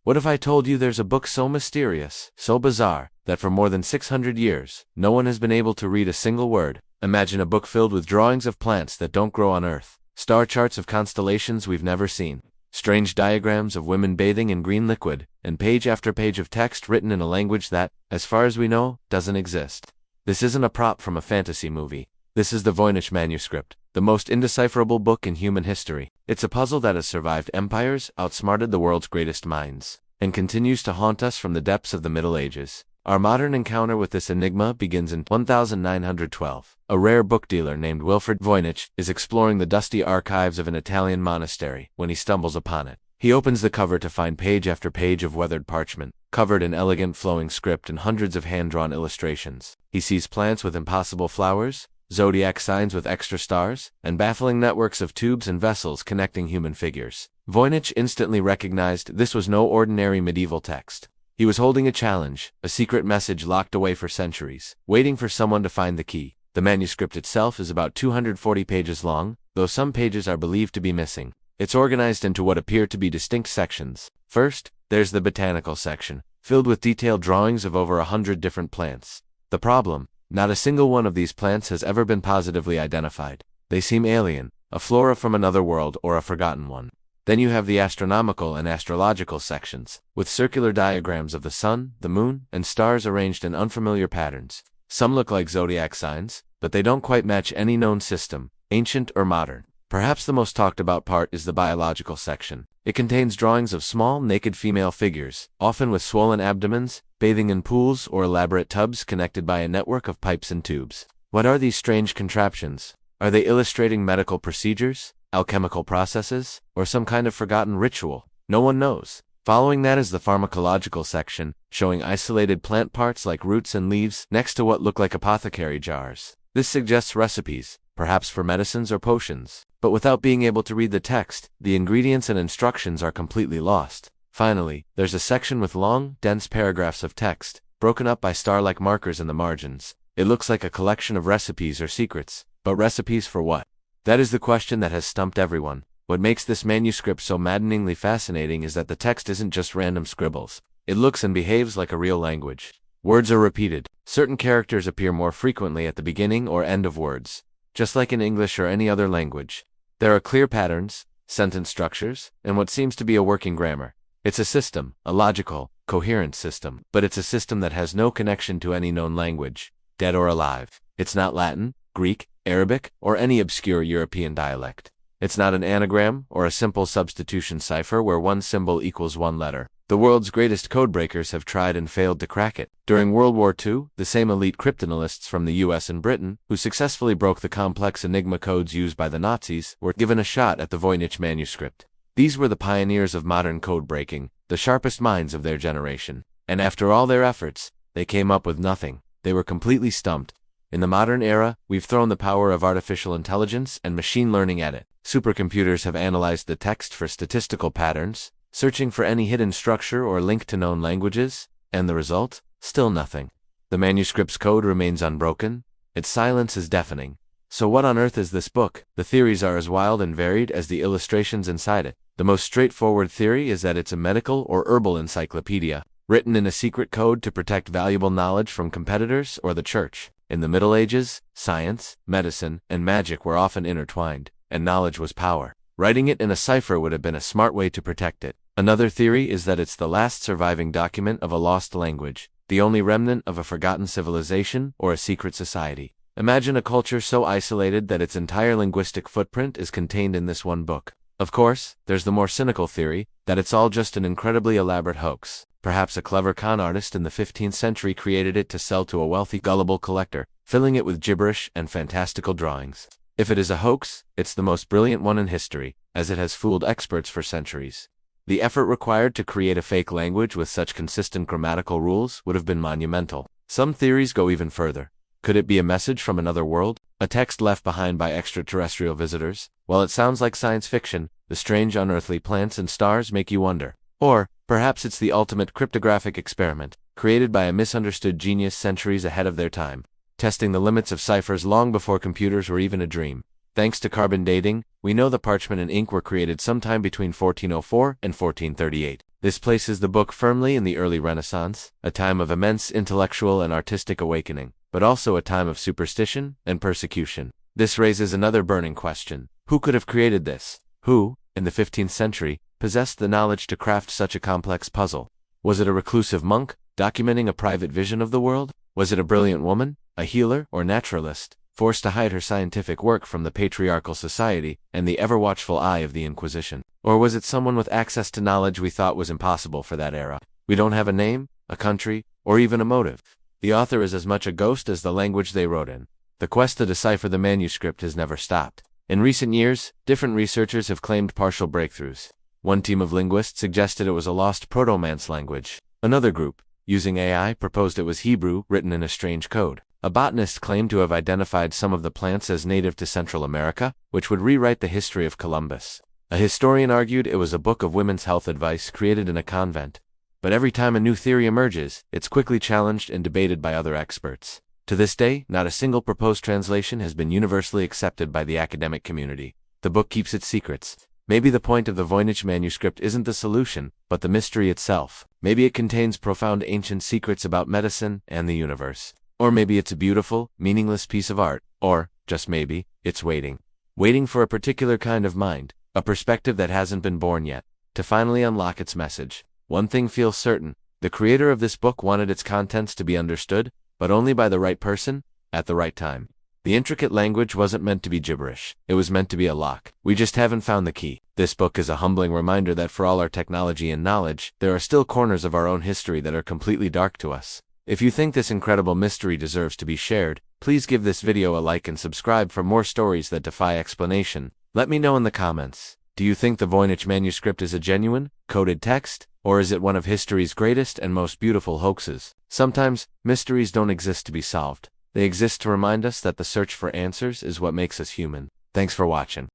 What if I told you there's a book so mysterious, so bizarre, that for more than 600 years, no one has been able to read a single word? Imagine a book filled with drawings of plants that don't grow on Earth, star charts of constellations we've never seen, strange diagrams of women bathing in green liquid, and page after page of text written in a language that, as far as we know, doesn't exist. This isn't a prop from a fantasy movie. This is the Voynich Manuscript, the most indecipherable book in human history. It's a puzzle that has survived empires, outsmarted the world's greatest minds, and continues to haunt us from the depths of the Middle Ages. Our modern encounter with this enigma begins in 1912. A rare book dealer named Wilfred Voynich is exploring the dusty archives of an Italian monastery when he stumbles upon it. He opens the cover to find page after page of weathered parchment, covered in elegant flowing script and hundreds of hand-drawn illustrations. He sees plants with impossible flowers, zodiac signs with extra stars, and baffling networks of tubes and vessels connecting human figures. Voynich instantly recognized this was no ordinary medieval text. He was holding a challenge, a secret message locked away for centuries, waiting for someone to find the key. The manuscript itself is about 240 pages long, though some pages are believed to be missing. It's organized into what appear to be distinct sections. First, there's the botanical section, filled with detailed drawings of over 100 different plants. The problem: not a single one of these plants has ever been positively identified. They seem alien, a flora from another world or a forgotten one. Then you have the astronomical and astrological sections, with circular diagrams of the sun, the moon, and stars arranged in unfamiliar patterns. Some look like zodiac signs, but they don't quite match any known system, ancient or modern. Perhaps the most talked about part is the biological section. It contains drawings of small, naked female figures, often with swollen abdomens, bathing in pools or elaborate tubs connected by a network of pipes and tubes. What are these strange contraptions? Are they illustrating medical procedures, alchemical processes, or some kind of forgotten ritual? No one knows. Following that is the pharmacological section, showing isolated plant parts like roots and leaves next to what look like apothecary jars. This suggests recipes, perhaps for medicines or potions. But without being able to read the text, the ingredients and instructions are completely lost. Finally, there's a section with long, dense paragraphs of text, broken up by star-like markers in the margins. It looks like a collection of recipes or secrets, but recipes for what? That is the question that has stumped everyone. What makes this manuscript so maddeningly fascinating is that the text isn't just random scribbles. It looks and behaves like a real language. Words are repeated. Certain characters appear more frequently at the beginning or end of words, just like in English or any other language. There are clear patterns, sentence structures, and what seems to be a working grammar. It's a system, a logical, coherent system, but it's a system that has no connection to any known language, dead or alive. It's not Latin, Greek, Arabic, or any obscure European dialect. It's not an anagram or a simple substitution cipher where one symbol equals one letter. The world's greatest codebreakers have tried and failed to crack it. During World War II, the same elite cryptanalysts from the US and Britain, who successfully broke the complex enigma codes used by the Nazis, were given a shot at the Voynich Manuscript. These were the pioneers of modern code-breaking, the sharpest minds of their generation. And after all their efforts, they came up with nothing. They were completely stumped. In the modern era, we've thrown the power of artificial intelligence and machine learning at it. Supercomputers have analyzed the text for statistical patterns, searching for any hidden structure or link to known languages, and the result? Still nothing. The manuscript's code remains unbroken. Its silence is deafening. So what on earth is this book? The theories are as wild and varied as the illustrations inside it. The most straightforward theory is that it's a medical or herbal encyclopedia, written in a secret code to protect valuable knowledge from competitors or the church. In the Middle Ages, science, medicine, and magic were often intertwined, and knowledge was power. Writing it in a cipher would have been a smart way to protect it. Another theory is that it's the last surviving document of a lost language, the only remnant of a forgotten civilization or a secret society. Imagine a culture so isolated that its entire linguistic footprint is contained in this one book. Of course, there's the more cynical theory, that it's all just an incredibly elaborate hoax. Perhaps a clever con artist in the 15th century created it to sell to a wealthy, gullible collector, filling it with gibberish and fantastical drawings. If it is a hoax, it's the most brilliant one in history, as it has fooled experts for centuries. The effort required to create a fake language with such consistent grammatical rules would have been monumental. Some theories go even further. Could it be a message from another world? A text left behind by extraterrestrial visitors? While it sounds like science fiction, the strange unearthly plants and stars make you wonder. Or, perhaps it's the ultimate cryptographic experiment, created by a misunderstood genius centuries ahead of their time, testing the limits of ciphers long before computers were even a dream. Thanks to carbon dating, we know the parchment and ink were created sometime between 1404 and 1438. This places the book firmly in the early Renaissance, a time of immense intellectual and artistic awakening, but also a time of superstition and persecution. This raises another burning question. Who could have created this? Who, in the 15th century, possessed the knowledge to craft such a complex puzzle? Was it a reclusive monk, documenting a private vision of the world? Was it a brilliant woman, a healer or naturalist, forced to hide her scientific work from the patriarchal society and the ever-watchful eye of the Inquisition? Or was it someone with access to knowledge we thought was impossible for that era? We don't have a name, a country, or even a motive. The author is as much a ghost as the language they wrote in. The quest to decipher the manuscript has never stopped. In recent years, different researchers have claimed partial breakthroughs. One team of linguists suggested it was a lost Proto-Manx language. Another group, using AI, proposed it was Hebrew, written in a strange code. A botanist claimed to have identified some of the plants as native to Central America, which would rewrite the history of Columbus. A historian argued it was a book of women's health advice created in a convent. But every time a new theory emerges, it's quickly challenged and debated by other experts. To this day, not a single proposed translation has been universally accepted by the academic community. The book keeps its secrets. Maybe the point of the Voynich Manuscript isn't the solution, but the mystery itself. Maybe it contains profound ancient secrets about medicine and the universe. Or maybe it's a beautiful, meaningless piece of art. Or, just maybe, it's waiting. Waiting for a particular kind of mind, a perspective that hasn't been born yet, to finally unlock its message. One thing feels certain. The creator of this book wanted its contents to be understood, but only by the right person, at the right time. The intricate language wasn't meant to be gibberish. It was meant to be a lock. We just haven't found the key. This book is a humbling reminder that for all our technology and knowledge, there are still corners of our own history that are completely dark to us. If you think this incredible mystery deserves to be shared, please give this video a like and subscribe for more stories that defy explanation. Let me know in the comments. Do you think the Voynich Manuscript is a genuine, coded text, or is it one of history's greatest and most beautiful hoaxes? Sometimes, mysteries don't exist to be solved. They exist to remind us that the search for answers is what makes us human. Thanks for watching.